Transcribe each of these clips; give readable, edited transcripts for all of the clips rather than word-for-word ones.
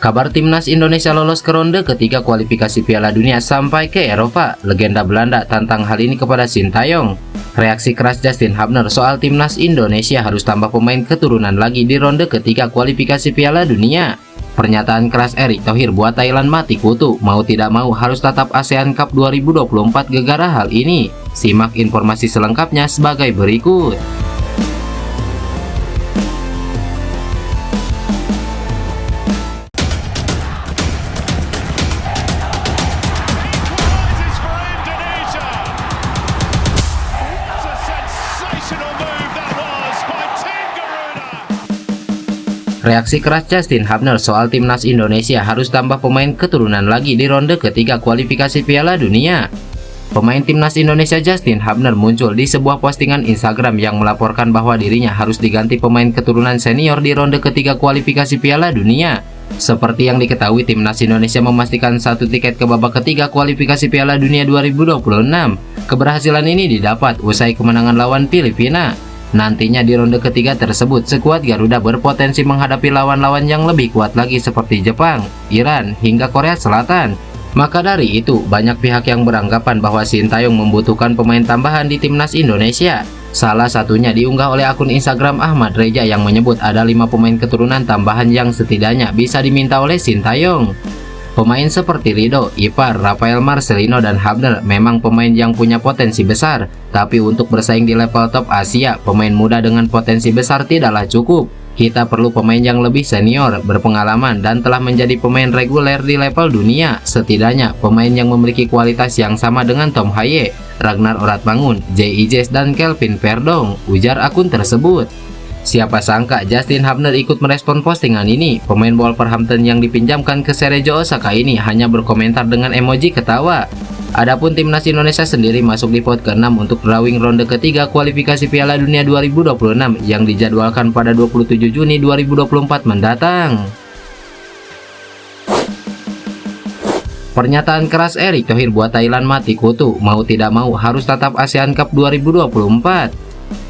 Kabar timnas Indonesia lolos ke ronde ketiga kualifikasi Piala Dunia sampai ke Eropa. Legenda Belanda tantang hal ini kepada Sintayong. Reaksi keras Justin Hubner soal timnas Indonesia harus tambah pemain keturunan lagi di ronde ketiga kualifikasi Piala Dunia. Pernyataan keras Erick Thohir buat Thailand mati kutu. Mau tidak mau harus tatap ASEAN Cup 2024 gegara hal ini. Simak informasi selengkapnya sebagai berikut. Reaksi keras Justin Hubner soal timnas Indonesia harus tambah pemain keturunan lagi di ronde ketiga kualifikasi Piala Dunia. Pemain timnas Indonesia Justin Hubner muncul di sebuah postingan Instagram yang melaporkan bahwa dirinya harus diganti pemain keturunan senior di ronde ketiga kualifikasi Piala Dunia. Seperti yang diketahui, timnas Indonesia memastikan satu tiket ke babak ketiga kualifikasi Piala Dunia 2026. Keberhasilan ini didapat usai kemenangan lawan Filipina. Nantinya di ronde ketiga tersebut, skuad Garuda berpotensi menghadapi lawan-lawan yang lebih kuat lagi seperti Jepang, Iran, hingga Korea Selatan. Maka dari itu, banyak pihak yang beranggapan bahwa Sintayong membutuhkan pemain tambahan di timnas Indonesia. Salah satunya diunggah oleh akun Instagram Ahmad Reja yang menyebut ada 5 pemain keturunan tambahan yang setidaknya bisa diminta oleh Sintayong. Pemain seperti Rido, Ipar, Rafael Marcelino, dan Hubner memang pemain yang punya potensi besar. Tapi untuk bersaing di level top Asia, pemain muda dengan potensi besar tidaklah cukup. Kita perlu pemain yang lebih senior, berpengalaman, dan telah menjadi pemain reguler di level dunia. Setidaknya pemain yang memiliki kualitas yang sama dengan Tom Haye, Ragnar Oratmangun, J.I.J. dan Kelvin Verdong, ujar akun tersebut. Siapa sangka Justin Hubner ikut merespon postingan ini. Pemain Wolverhampton yang dipinjamkan ke Cerezo Osaka ini hanya berkomentar dengan emoji ketawa. Adapun timnas Indonesia sendiri masuk di pot ke-6 untuk drawing ronde ketiga kualifikasi Piala Dunia 2026 yang dijadwalkan pada 27 Juni 2024 mendatang. Pernyataan keras Erick Thohir buat Thailand mati kutu. Mau tidak mau harus tatap ASEAN Cup 2024.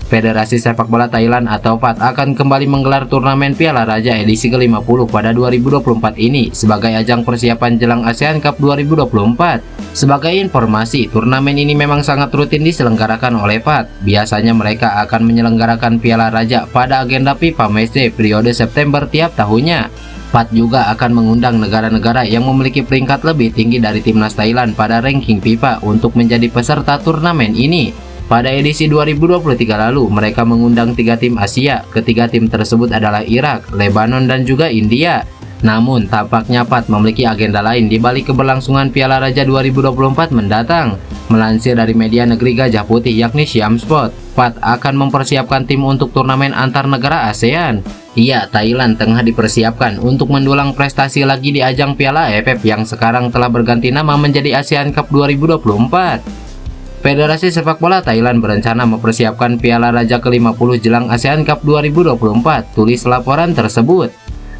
Federasi Sepak Bola Thailand atau PAT akan kembali menggelar turnamen Piala Raja edisi ke-50 pada 2024 ini sebagai ajang persiapan jelang ASEAN Cup 2024. Sebagai informasi, turnamen ini memang sangat rutin diselenggarakan oleh PAT. Biasanya mereka akan menyelenggarakan Piala Raja pada agenda FIFA Matchday periode September tiap tahunnya. PAT juga akan mengundang negara-negara yang memiliki peringkat lebih tinggi dari timnas Thailand pada ranking FIFA untuk menjadi peserta turnamen ini. Pada edisi 2023 lalu, mereka mengundang 3 tim Asia. Ketiga tim tersebut adalah Irak, Lebanon, dan juga India. Namun, tampaknya PAT memiliki agenda lain di balik keberlangsungan Piala Raja 2024 mendatang. Melansir dari media negeri Gajah Putih yakni Siam Sport, PAT akan mempersiapkan tim untuk turnamen antar negara ASEAN. Iya, Thailand tengah dipersiapkan untuk mendulang prestasi lagi di ajang Piala AFF yang sekarang telah berganti nama menjadi ASEAN Cup 2024. Federasi Sepak Bola Thailand berencana mempersiapkan Piala Raja ke-50 jelang ASEAN Cup 2024, tulis laporan tersebut.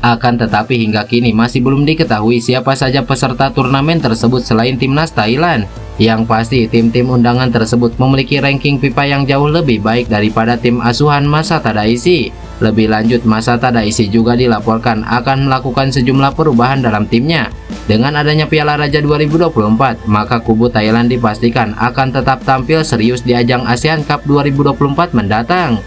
Akan tetapi hingga kini masih belum diketahui siapa saja peserta turnamen tersebut selain timnas Thailand. Yang pasti tim-tim undangan tersebut memiliki ranking FIFA yang jauh lebih baik daripada tim asuhan Masa Tadaisi. Lebih lanjut, Masa Tadaisi juga dilaporkan akan melakukan sejumlah perubahan dalam timnya. Dengan adanya Piala Raja 2024, maka kubu Thailand dipastikan akan tetap tampil serius di ajang ASEAN Cup 2024 mendatang.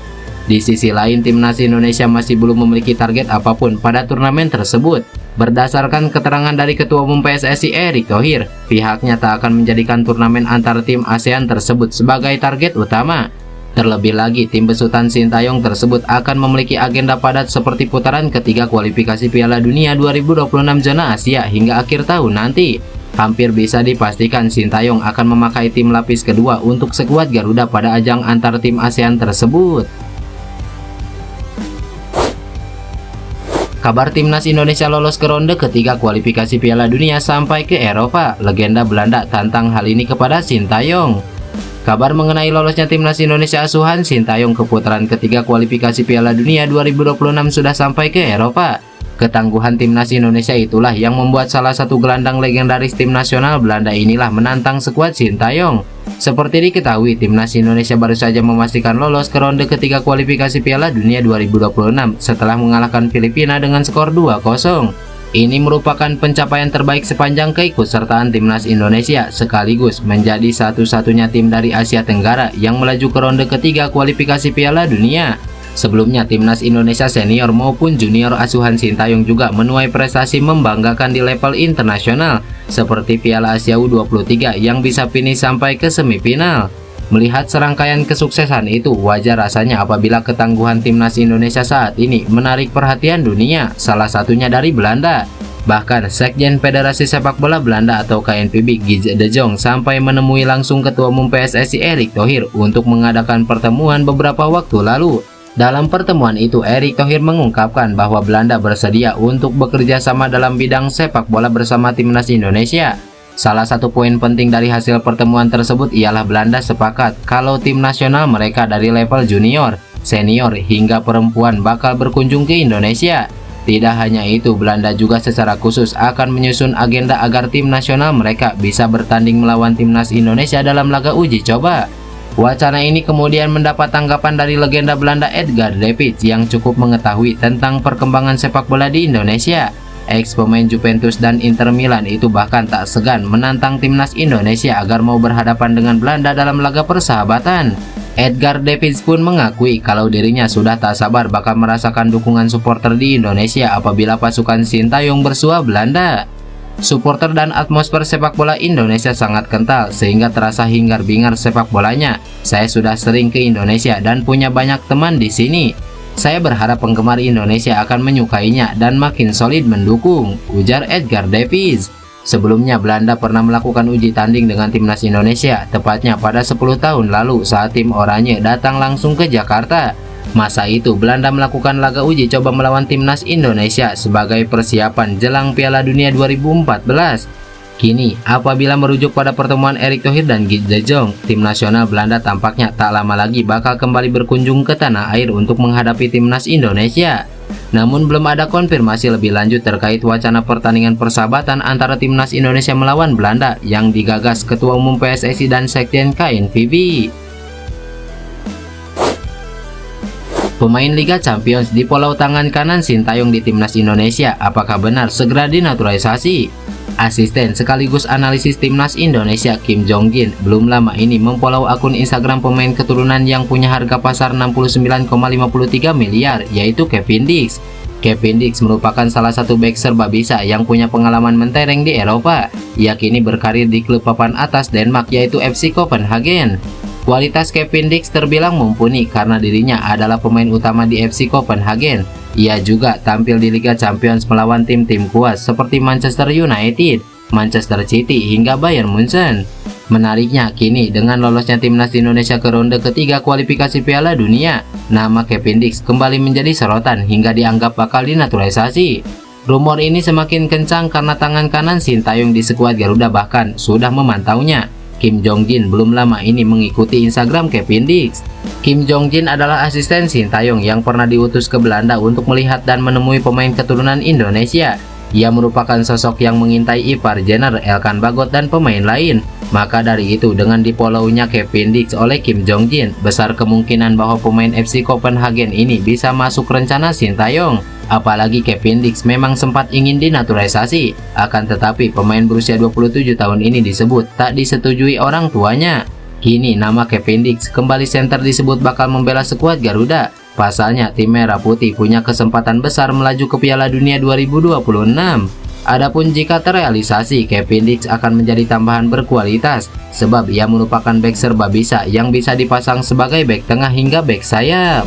Di sisi lain, timnas Indonesia masih belum memiliki target apapun pada turnamen tersebut. Berdasarkan keterangan dari Ketua Umum PSSI Erick Thohir, pihaknya tak akan menjadikan turnamen antar tim ASEAN tersebut sebagai target utama. Terlebih lagi, tim besutan Sintayong tersebut akan memiliki agenda padat seperti putaran ketiga kualifikasi Piala Dunia 2026 zona Asia hingga akhir tahun nanti. Hampir bisa dipastikan Sintayong akan memakai tim lapis kedua untuk skuad Garuda pada ajang antar tim ASEAN tersebut. Kabar timnas Indonesia lolos ke ronde ketiga kualifikasi Piala Dunia sampai ke Eropa. Legenda Belanda tantang hal ini kepada Sintayong. Kabar mengenai lolosnya timnas Indonesia asuhan Sintayong ke putaran ketiga kualifikasi Piala Dunia 2026 sudah sampai ke Eropa. Ketangguhan timnas Indonesia itulah yang membuat salah satu gelandang legendaris tim nasional Belanda inilah menantang skuad Sintayong. Seperti diketahui, timnas Indonesia baru saja memastikan lolos ke ronde ketiga kualifikasi Piala Dunia 2026 setelah mengalahkan Filipina dengan skor 2-0. Ini merupakan pencapaian terbaik sepanjang keikutsertaan timnas Indonesia, sekaligus menjadi satu-satunya tim dari Asia Tenggara yang melaju ke ronde ketiga kualifikasi Piala Dunia. Sebelumnya, timnas Indonesia senior maupun junior asuhan Sintayong juga menuai prestasi membanggakan di level internasional, seperti Piala Asia U23 yang bisa finish sampai ke semifinal. Melihat serangkaian kesuksesan itu, wajar rasanya apabila ketangguhan timnas Indonesia saat ini menarik perhatian dunia, salah satunya dari Belanda. Bahkan, Sekjen Federasi Sepak Bola Belanda atau KNVB Guy de Jong sampai menemui langsung Ketua Umum PSSI Erick Thohir untuk mengadakan pertemuan beberapa waktu lalu. Dalam pertemuan itu, Erick Thohir mengungkapkan bahwa Belanda bersedia untuk bekerja sama dalam bidang sepak bola bersama timnas Indonesia. Salah satu poin penting dari hasil pertemuan tersebut ialah Belanda sepakat kalau tim nasional mereka dari level junior, senior, hingga perempuan bakal berkunjung ke Indonesia. Tidak hanya itu, Belanda juga secara khusus akan menyusun agenda agar tim nasional mereka bisa bertanding melawan timnas Indonesia dalam laga uji coba. Wacana ini kemudian mendapat tanggapan dari legenda Belanda Edgar Davids yang cukup mengetahui tentang perkembangan sepak bola di Indonesia. Ex pemain Juventus dan Inter Milan itu bahkan tak segan menantang timnas Indonesia agar mau berhadapan dengan Belanda dalam laga persahabatan. Edgar Davids pun mengakui kalau dirinya sudah tak sabar bakal merasakan dukungan supporter di Indonesia apabila pasukan Sintayong bersua Belanda. Supporter dan atmosfer sepak bola Indonesia sangat kental sehingga terasa hingar-bingar sepak bolanya. Saya sudah sering ke Indonesia dan punya banyak teman di sini. Saya berharap penggemar Indonesia akan menyukainya dan makin solid mendukung, ujar Edgar Davids. Sebelumnya, Belanda pernah melakukan uji tanding dengan timnas Indonesia, tepatnya pada 10 tahun lalu saat tim Oranye datang langsung ke Jakarta. Masa itu, Belanda melakukan laga uji coba melawan timnas Indonesia sebagai persiapan jelang Piala Dunia 2014. Kini, apabila merujuk pada pertemuan Erick Thohir dan Guy de Jong, tim nasional Belanda tampaknya tak lama lagi bakal kembali berkunjung ke tanah air untuk menghadapi timnas Indonesia. Namun belum ada konfirmasi lebih lanjut terkait wacana pertandingan persahabatan antara timnas Indonesia melawan Belanda yang digagas Ketua Umum PSSI dan Sekjen KNVB. Pemain Liga Champions di polau tangan kanan Sintayong di timnas Indonesia, apakah benar segera dinaturalisasi? Asisten sekaligus analisis timnas Indonesia Kim Jong-gin belum lama ini memfollow akun Instagram pemain keturunan yang punya harga pasar 69,53 miliar, yaitu Kevin Dix. Kevin Dix merupakan salah satu bek serba bisa yang punya pengalaman mentereng di Eropa. Ia kini berkarir di klub papan atas Denmark yaitu FC Copenhagen. Kualitas Kevin Dix terbilang mumpuni karena dirinya adalah pemain utama di FC Copenhagen. Ia juga tampil di Liga Champions melawan tim-tim kuat seperti Manchester United, Manchester City hingga Bayern Munchen. Menariknya, kini dengan lolosnya timnas Indonesia ke ronde ketiga kualifikasi Piala Dunia, nama Kevin Dix kembali menjadi sorotan hingga dianggap bakal dinaturalisasi. Rumor ini semakin kencang karena tangan kanan Sintayong di skuad Garuda bahkan sudah memantaunya. Kim Jong-gin belum lama ini mengikuti Instagram Kevin Dix. Kim Jong-gin adalah asisten Sintayong yang pernah diutus ke Belanda untuk melihat dan menemui pemain keturunan Indonesia. Ia merupakan sosok yang mengintai ipar Jenner, Elkan Bagot, dan pemain lain. Maka dari itu, dengan di-follow-nya Kevin Dix oleh Kim Jong-gin, besar kemungkinan bahwa pemain FC Copenhagen ini bisa masuk rencana Sintayong. Apalagi Kevin Dix memang sempat ingin dinaturalisasi, akan tetapi pemain berusia 27 tahun ini disebut tak disetujui orang tuanya. Kini nama Kevin Dix kembali center disebut bakal membela skuad Garuda. Pasalnya tim Merah Putih punya kesempatan besar melaju ke Piala Dunia 2026. Adapun jika terrealisasi, Kevin Dix akan menjadi tambahan berkualitas sebab ia merupakan bek serba bisa yang bisa dipasang sebagai bek tengah hingga bek sayap.